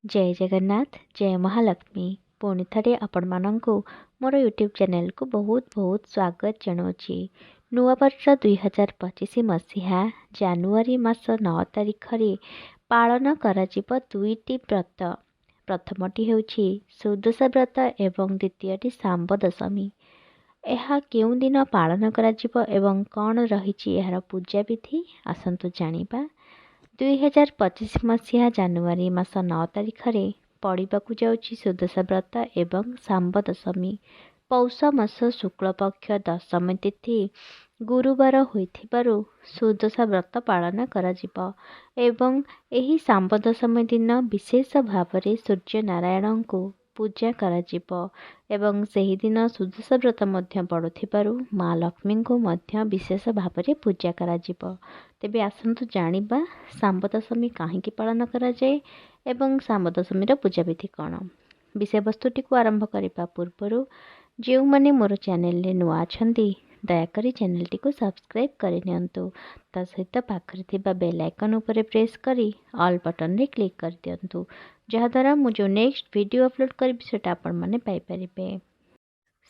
जय जगन्नाथ जय महालक्ष्मी पुणी थे आपण मानू मोर यूट्यूब चैनल को बहुत बहुत स्वागत जनावि नुआ वर्ष 2025 मसीहा जानुआरी मास 9 तारिख पालन कर दुईटी व्रत प्रथमटी होउछि सुदशा व्रत एवं द्वितीयटी सांब दशमी। यह केउं दिन पालन कराजिबो एवं कौन रही यार पूजा विधि आसतु जानिबा। 2025 मसीहा जानुआरी मास 9 तारिखରେ पड़िबाकु जाउछि सुदशा व्रत एवं सांब दशमी। पौष मास शुक्लपक्ष दशमी तिथि गुरुवार होइथिबारु सुदशा व्रत पालन कराजिब एवं एही सांब दशमी दिन विशेष भावरे सूर्य नारायण को पूजा कराजिब एवं सही दिन सुदशा व्रत मध्य पड़ुथिबारु माँ लक्ष्मी को मध्य विशेष भावरे पूजा कराजिब। तेबे आसंतु जानिबा सांब दशमी काहींकि पालन कराଯାଏ एवं सांब दशमीर पूजा विधि कौन। विषय वस्तुटी को आरंभ करने पूर्व जो मैंने मोर चैनल रे नुआ अछंती दयाकरी चैनल टी को सब्सक्राइब करनियंतु ता सहित पाखरे थिबा बेल आइकन उपरे प्रेस करी ऑल बटन रे क्लिक कर दियंतु जहाद्वारा मु जो नेक्स्ट वीडियो अपलोड करी सेटा आपण माने पाई परिबे।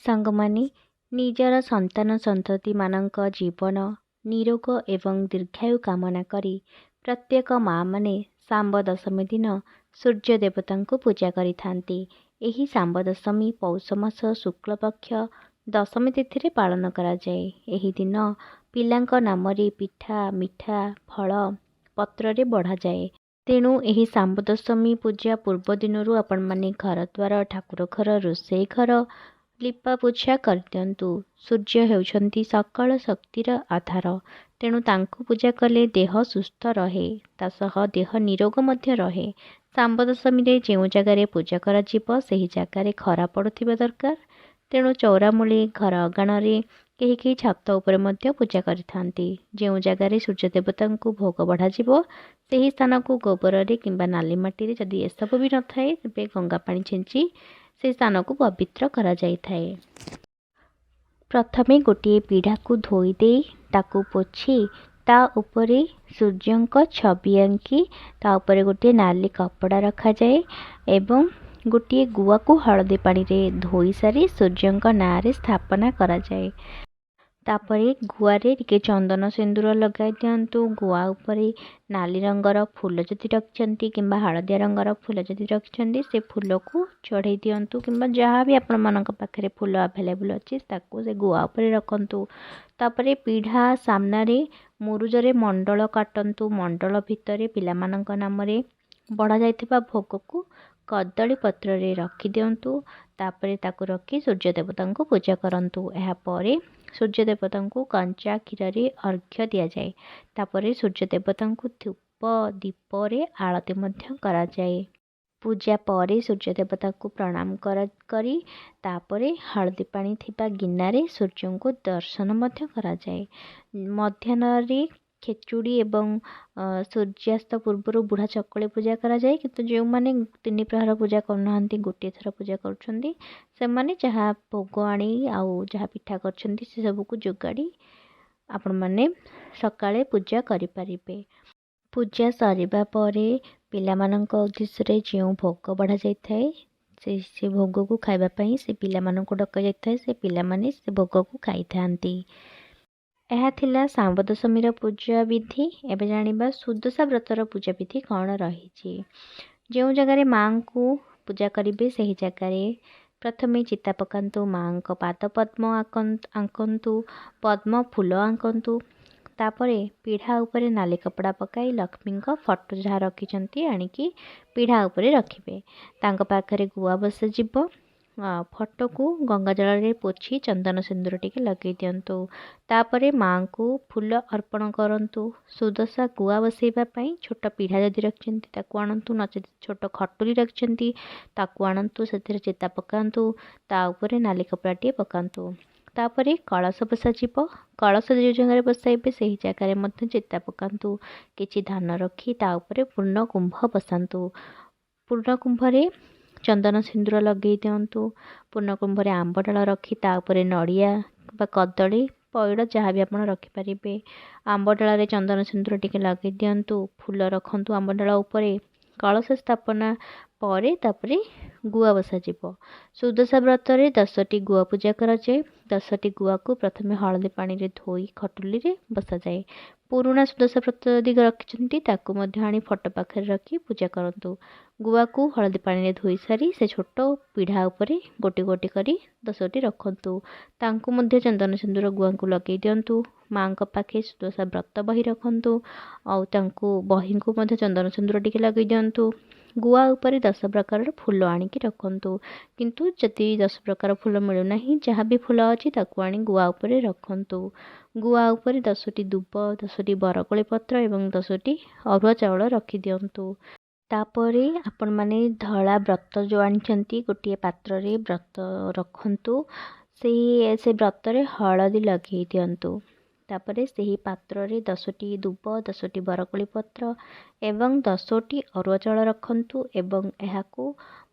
संग माने निजर संतान संतति मानक जीवन निरोग एवं दीर्घायु कामना करी प्रत्येक माँ माने सांब दशमी दिन सूर्य देवता को पूजा करिथांती। एही सांब दशमी पौष मास शुक्लपक्ष दशमी तिथि पालन कराଯାଏ। एही दिन पिलांक नाम रे पिठा मिठा फल पत्र रे बढ़ा जाए। तेणु एही सांब दशमी पूजा पूर्व दिनरू आपण माने घर द्वार ठाकुर घर रोषेई घर लिपा पूजा कर दियंतु। सूर्य हेउछंती सकल शक्तिर आधार तेणु तांको पूजा कले देह सुस्थ रहे तासह देह निरोग मध्य रहे। सांब दशमी रे जेउ जगारे पूजा करा जिवो सेही जगारे खरा पड़ुथिबा दरकार। तेणु चौरामूली घर अगाणरे केही छात उपरे मध्य पूजा करिथांती। जेउ जगारे सूर्य देवता को भोग बढ़ा जिवो सेही स्थान को गोबर रे किंबा नाली माटी रे जदि एसबु भी न थाए तेबे गंगा पानी छिंची से स्थान को पवित्र करा जाई थाए। प्रथमे गोटे पीढ़ा को धोई दे ताकू पोछी ता उपरे सूर्यंक छवि आंकी ता उपरे गोटे नाली कपड़ा रखा जाए एवं गोटे गुआ को हलदी पानी रे धोई सारी सूर्यंक ना रे स्थापना करा जाए। तापरे गुआरे टिके चंदन सिंदूर लगाई दियंतु। गुआ उपरे नाली रंगर फूल जदि रखिछंती किंबा हलदिया रंगर फूल जदि रखिछंती से फूल को चढ़ाई दियंतु किंबा जहाँ भी आपण मानक पाखरे फूल अवेलेबल अछि ताकू से गुआ उपरे रखंतु। तापरे पीढ़ा सामना रे मुरुजरे मंडल काटंतु। मंडल भितरे पिला मानक नाम रे बढ़ा जाइथिबा भोग को कदली पत्र रे रखी दियंतु। तापरे ताकू रखी सूर्य देवता को पूजा करंतु। एहा परे सूर्य देवता को कंचा क्षीर रे अर्घ्य दिया जाए। तापरे सूर्य देवता को धूप दीप रे आरती मध्य करा जाए। पूजा परे सूर्य देवता को प्रणाम करी तापरे हलदी पानी थिबा गिन्नारे सूर्य को दर्शन मध्य करा जाए। मध्याह्न रे खेचुड़ी एवं सूर्यास्त पूर्व बुढ़ा चकली पूजा करा जाए। किंतु जो माने 3 प्रहर पूजा करना गोटे थर पूजा करछंती से माने जहाँ भोग आनी आउ जहाँ पिठा करछंती से सब को जोगाड़ी आपण माने सकाळे पूजा करि परिबे। पूजा सरिबा परे पिला मानक उद्देश्य रे जो भोग बढ़ा जाय थाए से भोग को खाइबा पई से पिला मानक डका जाय थाए। से पिला माने से भोग को खाइ थांती। यह थिला सांब दशमीर पूजा विधि। एबे जानिबा सुदशा व्रतर पूजा विधि कौन रही। जो जगार माँ को पूजा करेंगे से जगार प्रथमे चिता पकातु। माँ को पाद पद्म आंकतु पद्म फूल आंकतु। तापरे पीढ़ा उपरे नाली कपड़ा पकाई लक्ष्मी फटो जहाँ रखिंट आणिकी पीढ़ा उपरे रखिबे। तांको पाखरे गुआ बस जीव फटो को गंगा जल रे पोछी चंदन सिंदूर टिके लगे दियंतु। तापरे माँ को फूल अर्पण करंतु। सुदशा गुआ बसैबा पई छोट पीढ़ा जदि रखिंट ताकू आणंतु नचेत छोट खटुली रखिंट ताकू आणंतु सेथिरे चिता पकांतु ता उपरे नाली कपड़ाटी पकांतु। तापरे कलश बसा जीव। कलश जो जगह बसाइबे से जगह मध्य चिता पकांतु। किछि धान रखी ता उपरे पूर्ण कुंभ बसांतु। पूर्ण कुंभरे चंदन सिंदूर लगे दियंतु। पूर्ण कुंभरे आंब डाल रखी ता उपरे नड़िया बा कदली पइड़ जहाँ भी आप रखिपारे। आंब डाल चंदन सिंदूर टिके लगे दियंतु। फूल रखंतु आंब डाल उपरे कलश स्थापना पर तापरे गुआ बसाଯିବ। सुदशा व्रतरे 10टी गुआ पूजा कराଯାए। 10टी गुआ को प्रथमे हलदी पानी रे धोई खटुली रे बसाଯାए। पुरुणा सुदशा व्रत यदि रखिछन्ती ताकू मध्य आनी फटो पाखे रखी पूजा करंतु। गुआ को हलदी पानी रे धोई सारी से छोट पीढ़ा उपरे गोटी गोटी करी 10टी रखंतु। तांकू मध्य चंदन सिंदूर गुआ को लगे दियंतु। माँ पाखे सुदशा व्रत बही रखंतु और तांकू बही को मध्य चंदन सिंदूर टिके लगे दियंतु। गुआ उपरे 10 प्रकार फूल आनिकी रखंतु। किंतु जदि 10 प्रकार फूल मिलुना जहाँ भी फूल अच्छी ताकू आनी गुआ उपरे रखंतु। गुआ उपरे 10टी दुब 10टी बरकोली पत्र एवं 10टी अरुआ चाउल रखी दियंतु। तापरे आपण माने धला व्रत जो आनिचंती गोटे पात्र रे व्रत रखंतु। से व्रत रे हळदी लगे दियंतु। तापरे सेही पात्र रे 10टी दुब 10टी बरकोली पत्र एवं 10टी अरुआ चाउल रखंतु एवं एहाकू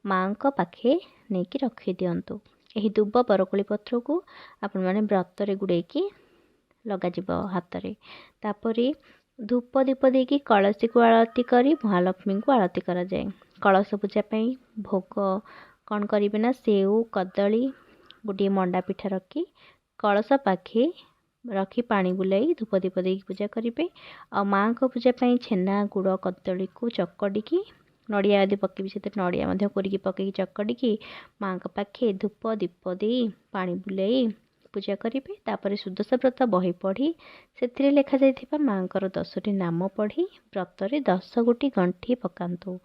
माँ पाखे नेकी रखी दियंतु। एही दुब बरकोली पत्र को आपण माने व्रत रे गुड़ेकी लगा जिवो हाथ रे। तापरे धूप दीप देकी कलश को आरती करी महालक्ष्मी को आरती करा जाए। कलश पूजा पई भोग कौन करिवे ना सेव कदली गोटे मंडा पिठा रखी कलश पाखे रखी पानी बुलाई धूप दीप देकी पूजा करेंगे। आ माँ को पूजा पई छेना गुड़ कदली को चकड़ी नड़िया आदि पकेबी से नड़िया कोरिकी पकईकी चकड़ी माँ पाखे धूप दीप दे पानी बुलाई पूजा करेंगे। तापर सुदशा व्रत बही पढ़ी से लिखा जाइथिबा माँकर 10टी नाम पढ़ी व्रत रे 10 गोटी गंठी पकांतु।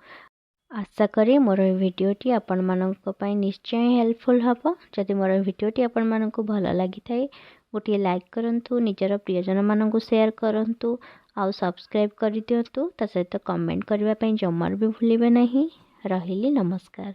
आशा करी मोर भिडियोटी आपण मानक पई निश्चय हेल्पफुल हबो। जदि मोर भिडियोटी आपण मानक भल लागि थाए गोटे लाइक करंतु निजर प्रियजन मानक शेयर करंतु आउ सब्सक्राइब कर दियंतु। ता सहित कमेंट करबा पई जमार भी भूलिबे नहीं। रहिली नमस्कार।